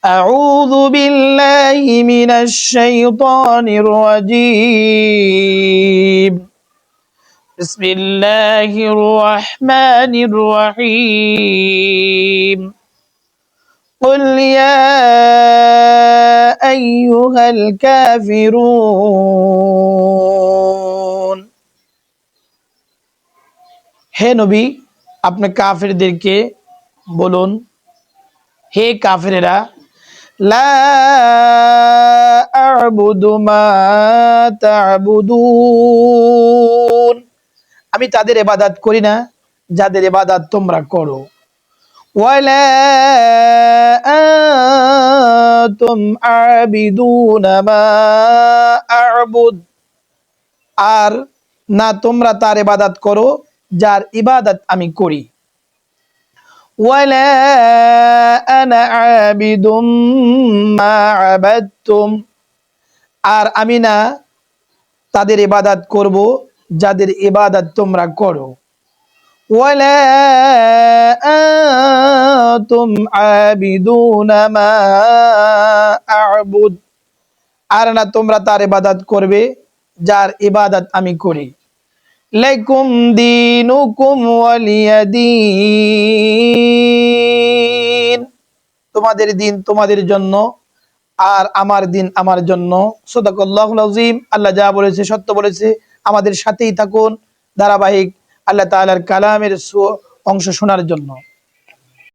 أعوذ بالله من الشيطان الرجيم بسم الله الرحمن الرحيم قل يا أيها الكافرون হে নবী আপনি কাফেরদেরকে বলুন হে কাফেরেরা লা আ'বুদু মা তা'বুদুন আমি তাদের ইবাদত করি না যাদের ইবাদত তোমরা করো ওয়ালা আনতুম আবিদুনা মা আ'বুদ আর না তোমরা তার ইবাদত করো যার ইবাদত আমি করি ওয়ালা আনা আবিদুম মা আবাদতুম আর আমি না তাদের ইবাদত করব যাদের ইবাদত তোমরা করো ওয়ালা আনতুম আবিদুনা মা আ'বুদ আর না তোমরা তার ইবাদত করবে যার ইবাদত আমি করি লাকুম দীনুকুম ওয়ালিয়াদিন তোমাদের দিন তোমাদের জন্য আর আমার দিন আমার জন্য সাদাকাল্লাহুল আযীম আল্লাহ যা বলেছে সত্য বলেছে আমাদের সাথেই থাকুন ধারাবাহিক আল্লাহ তাআলার কালামের অংশ শোনার জন্য।